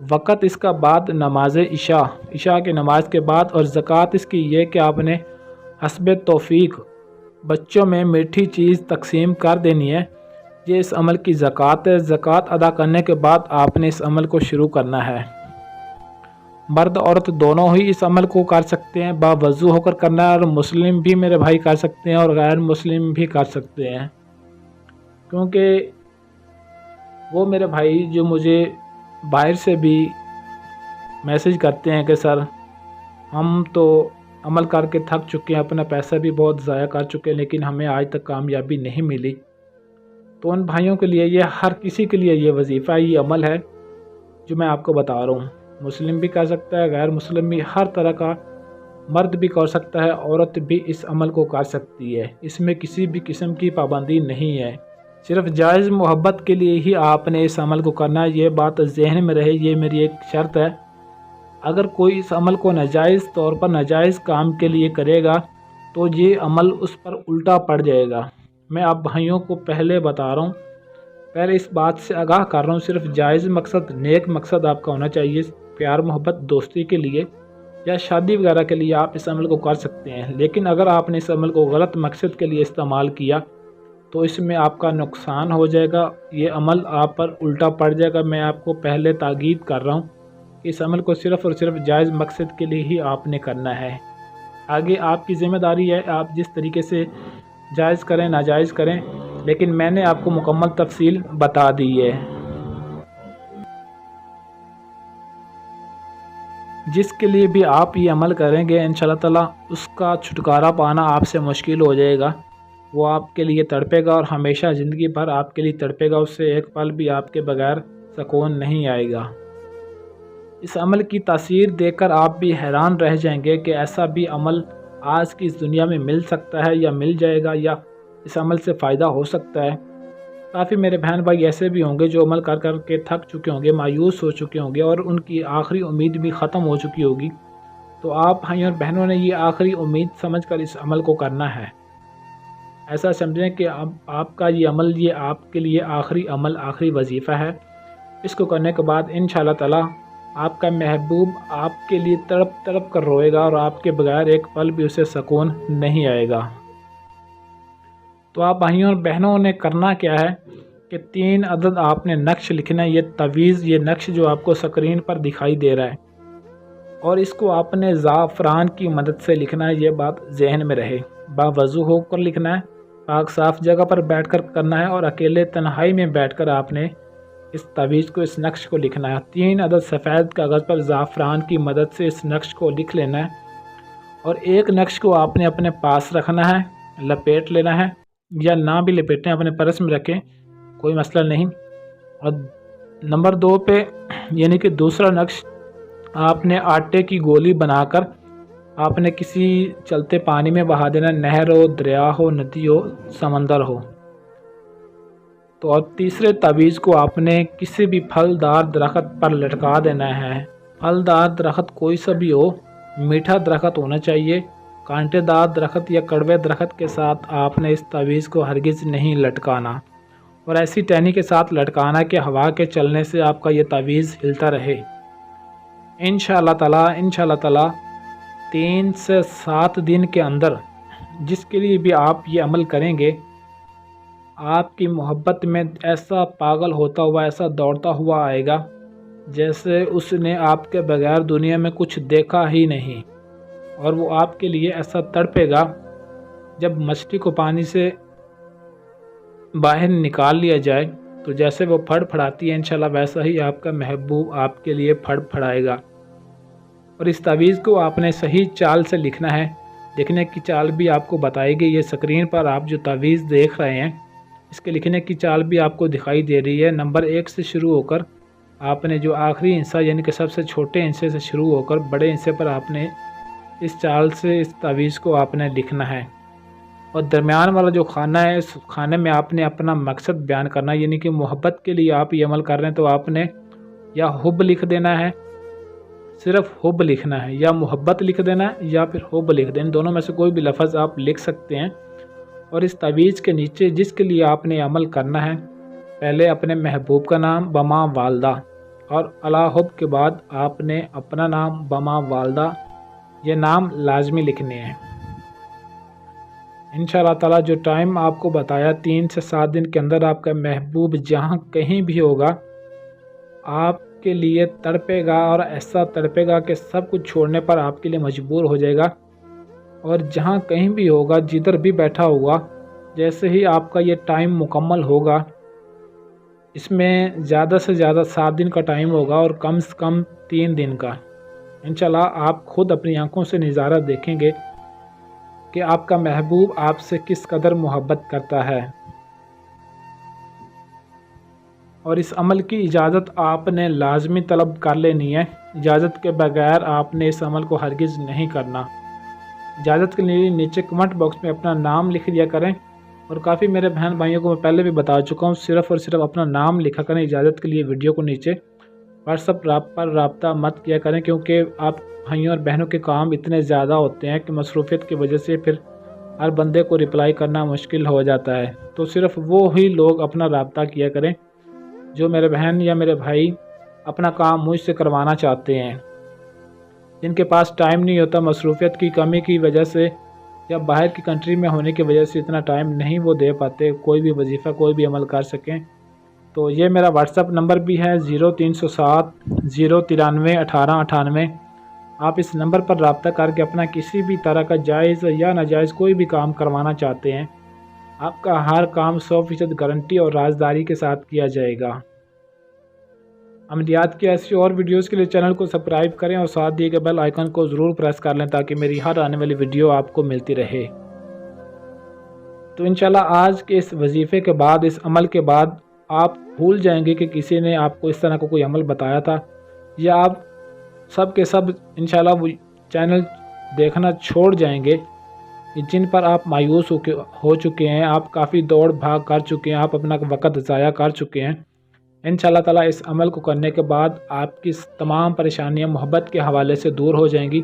وقت اس کا بعد نماز عشاء کی نماز کے بعد، اور زکوٰۃ اس کی یہ کہ آپ نے حسب توفیق بچوں میں میٹھی چیز تقسیم کر دینی ہے۔ یہ اس عمل کی زکوٰۃ ہے۔ زکوٰۃ ادا کرنے کے بعد آپ نے اس عمل کو شروع کرنا ہے۔ مرد عورت دونوں ہی اس عمل کو کر سکتے ہیں، باوضو ہو کر کرنا ہے، اور مسلم بھی میرے بھائی کر سکتے ہیں اور غیر مسلم بھی کر سکتے ہیں، کیونکہ وہ میرے بھائی جو مجھے باہر سے بھی میسج کرتے ہیں کہ سر ہم تو عمل کر کے تھک چکے ہیں، اپنا پیسہ بھی بہت ضائع کر چکے ہیں، لیکن ہمیں آج تک کامیابی نہیں ملی، تو ان بھائیوں کے لیے ہر کسی کے لیے یہ وظیفہ، یہ عمل ہے جو میں آپ کو بتا رہا ہوں۔ مسلم بھی کر سکتا ہے، غیر مسلم بھی، ہر طرح کا مرد بھی کر سکتا ہے، عورت بھی اس عمل کو کر سکتی ہے۔ اس میں کسی بھی قسم کی پابندی نہیں ہے، صرف جائز محبت کے لیے ہی آپ نے اس عمل کو کرنا ہے۔ یہ بات ذہن میں رہے، یہ میری ایک شرط ہے۔ اگر کوئی اس عمل کو ناجائز طور پر ناجائز کام کے لیے کرے گا تو یہ عمل اس پر الٹا پڑ جائے گا۔ میں آپ بھائیوں کو پہلے بتا رہا ہوں، پہلے اس بات سے آگاہ کر رہا ہوں، صرف جائز مقصد، نیک مقصد آپ کا ہونا چاہیے۔ پیار محبت دوستی کے لیے یا شادی وغیرہ کے لیے آپ اس عمل کو کر سکتے ہیں، لیکن اگر آپ نے اس عمل کو غلط مقصد کے لیے استعمال کیا تو اس میں آپ کا نقصان ہو جائے گا، یہ عمل آپ پر الٹا پڑ جائے گا۔ میں آپ کو پہلے تاکید کر رہا ہوں کہ اس عمل کو صرف اور صرف جائز مقصد کے لیے ہی آپ نے کرنا ہے۔ آگے آپ کی ذمہ داری ہے، آپ جس طریقے سے جائز کریں ناجائز کریں، لیکن میں نے آپ کو مکمل تفصیل بتا دی ہے۔ جس کے لیے بھی آپ یہ عمل کریں گے انشاءاللہ تعالیٰ اس کا چھٹکارا پانا آپ سے مشکل ہو جائے گا، وہ آپ کے لیے تڑپے گا اور ہمیشہ زندگی بھر آپ کے لیے تڑپے گا، اس سے ایک پل بھی آپ کے بغیر سکون نہیں آئے گا۔ اس عمل کی تاثیر دیکھ کر آپ بھی حیران رہ جائیں گے کہ ایسا بھی عمل آج کی اس دنیا میں مل سکتا ہے یا مل جائے گا، یا اس عمل سے فائدہ ہو سکتا ہے۔ کافی میرے بہن بھائی ایسے بھی ہوں گے جو عمل کر کر کے تھک چکے ہوں گے، مایوس ہو چکے ہوں گے، اور ان کی آخری امید بھی ختم ہو چکی ہوگی۔ تو آپ بھائیوں اور بہنوں نے یہ آخری امید سمجھ کر اس عمل کو کرنا ہے۔ ایسا سمجھیں کہ اب آپ کا یہ عمل، یہ آپ کے لیے آخری عمل، آخری وظیفہ ہے۔ اس کو کرنے کے بعد انشاءاللہ تعالیٰ آپ کا محبوب آپ کے لیے تڑپ تڑپ کر روئے گا، اور آپ کے بغیر ایک پل بھی اسے سکون نہیں آئے گا۔ تو آپ بھائیوں اور بہنوں نے کرنا کیا ہے کہ 3 عدد آپ نے نقش لکھنا ہے، یہ تعویذ، یہ نقش جو آپ کو سکرین پر دکھائی دے رہا ہے، اور اس کو آپ نے زعفران کی مدد سے لکھنا ہے۔ یہ بات ذہن میں رہے، باوضو ہو کر لکھنا ہے، پاک صاف جگہ پر بیٹھ کر کرنا ہے، اور اکیلے تنہائی میں بیٹھ کر آپ نے اس تعویذ کو، اس نقش کو لکھنا ہے۔ 3 عدد سفید کاغذ پر زعفران کی مدد سے اس نقش کو لکھ لینا ہے، اور ایک نقش کو آپ نے اپنے پاس رکھنا ہے، لپیٹ لینا ہے، یا نہ بھی لپیٹیں، اپنے پرس میں رکھیں، کوئی مسئلہ نہیں۔ اور نمبر 2 پہ یعنی کہ دوسرا نقش آپ نے آٹے کی گولی بنا کر آپ نے کسی چلتے پانی میں بہا دینا، نہر ہو، دریا ہو، ندی ہو، سمندر ہو۔ تو اور تیسرے تعویذ کو آپ نے کسی بھی پھلدار درخت پر لٹکا دینا ہے۔ پھلدار درخت کوئی سا بھی ہو، میٹھا درخت ہونا چاہیے، کانٹے دار درخت یا کڑوے درخت کے ساتھ آپ نے اس تعویذ کو ہرگز نہیں لٹکانا، اور ایسی ٹہنی کے ساتھ لٹکانا کہ ہوا کے چلنے سے آپ کا یہ تعویذ ہلتا رہے۔ انشاءاللہ تعالیٰ 3 سے 7 دن کے اندر جس کے لیے بھی آپ یہ عمل کریں گے، آپ کی محبت میں ایسا پاگل ہوتا ہوا، ایسا دوڑتا ہوا آئے گا جیسے اس نے آپ کے بغیر دنیا میں کچھ دیکھا ہی نہیں، اور وہ آپ کے لیے ایسا تڑپے گا۔ جب مچھلی کو پانی سے باہر نکال لیا جائے تو جیسے وہ پھڑ پھڑاتی ہے، انشاءاللہ ویسا ہی آپ کا محبوب آپ کے لیے پھڑ پھڑائے گا۔ اور اس تعویذ کو آپ نے صحیح چال سے لکھنا ہے، لکھنے کی چال بھی آپ کو بتائی گئی ہے۔ سکرین پر آپ جو تعویذ دیکھ رہے ہیں اس کے لکھنے کی چال بھی آپ کو دکھائی دے رہی ہے۔ نمبر 1 سے شروع ہو کر آپ نے جو آخری ہنسا یعنی کہ سب سے چھوٹے ہنسے سے شروع ہو کر بڑے ہنسے پر آپ نے اس چال سے اس تعویذ کو آپ نے لکھنا ہے، اور درمیان والا جو خانہ ہے اس خانے میں آپ نے اپنا مقصد بیان کرنا ہے، یعنی کہ محبت کے لیے آپ یہ عمل کر رہے ہیں تو آپ نے یا حب لکھ دینا ہے، صرف حب لکھنا ہے، یا محبت لکھ دینا ہے، یا پھر حب لکھ دینا، دونوں میں سے کوئی بھی لفظ آپ لکھ سکتے ہیں۔ اور اس تعویذ کے نیچے جس کے لیے آپ نے عمل کرنا ہے، پہلے اپنے محبوب کا نام بما والدہ، اور الا حب کے بعد آپ نے اپنا نام بما والدہ یہ نام لازمی لکھنے ہیں۔ انشاءاللہ تعالیٰ جو ٹائم آپ کو بتایا 3 سے 7 دن کے اندر آپ کا محبوب جہاں کہیں بھی ہوگا آپ کے لیے تڑپے گا، اور ایسا تڑپے گا کہ سب کچھ چھوڑنے پر آپ کے لیے مجبور ہو جائے گا، اور جہاں کہیں بھی ہوگا جدھر بھی بیٹھا ہوا جیسے ہی آپ کا یہ ٹائم مکمل ہوگا، اس میں زیادہ سے زیادہ 7 دن کا ٹائم ہوگا اور کم سے کم 3 دن کا، انشاءاللہ آپ خود اپنی آنکھوں سے نظارہ دیکھیں گے کہ آپ کا محبوب آپ سے کس قدر محبت کرتا ہے۔ اور اس عمل کی اجازت آپ نے لازمی طلب کر لینی ہے، اجازت کے بغیر آپ نے اس عمل کو ہرگز نہیں کرنا۔ اجازت کے لیے نیچے کمنٹ باکس میں اپنا نام لکھ دیا کریں، اور کافی میرے بہن بھائیوں کو میں پہلے بھی بتا چکا ہوں، صرف اور صرف اپنا نام لکھا کریں اجازت کے لیے۔ ویڈیو کو نیچے واٹس ایپ پر رابطہ مت کیا کریں، کیونکہ آپ بھائیوں اور بہنوں کے کام اتنے زیادہ ہوتے ہیں کہ مصروفیت کی وجہ سے پھر ہر بندے کو رپلائی کرنا مشکل ہو جاتا ہے۔ تو صرف وہی لوگ اپنا رابطہ کیا کریں جو میرے بہن یا میرے بھائی اپنا کام مجھ سے کروانا چاہتے ہیں، جن کے پاس ٹائم نہیں ہوتا، مصروفیت کی کمی کی وجہ سے یا باہر کی کنٹری میں ہونے کی وجہ سے اتنا ٹائم نہیں وہ دے پاتے کوئی بھی وظیفہ کوئی بھی عمل کر سکیں۔ تو یہ میرا واٹس ایپ نمبر بھی ہے 0307 093 1898۔ آپ اس نمبر پر رابطہ کر کے اپنا کسی بھی طرح کا جائز یا ناجائز کوئی بھی کام کروانا چاہتے ہیں، آپ کا ہر کام 100% گارنٹی اور رازداری کے ساتھ کیا جائے گا۔ عملیات کی ایسی اور ویڈیوز کے لیے چینل کو سبسکرائب کریں اور ساتھ دیے گئے بیل آئیکن کو ضرور پریس کر لیں تاکہ میری ہر آنے والی ویڈیو آپ کو ملتی رہے۔ تو انشاءاللہ آج کے اس وظیفے کے بعد، اس عمل کے بعد آپ بھول جائیں گے کہ کسی نے آپ کو اس طرح کا کوئی عمل بتایا تھا، یا آپ سب کے سب انشاءاللہ وہ چینل دیکھنا چھوڑ جائیں گے جن پر آپ مایوس ہو چکے ہیں، آپ کافی دوڑ بھاگ کر چکے ہیں، آپ اپنا وقت ضائع کر چکے ہیں۔ انشاءاللہ تعالیٰ اس عمل کو کرنے کے بعد آپ کی تمام پریشانیاں محبت کے حوالے سے دور ہو جائیں گی،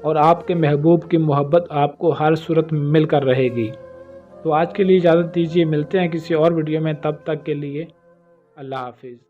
اور آپ کے محبوب کی محبت آپ کو ہر صورت میں مل کر رہے گی۔ تو آج کے لیے اجازت دیجیے، ملتے ہیں کسی اور ویڈیو میں، تب تک کے لیے اللہ حافظ۔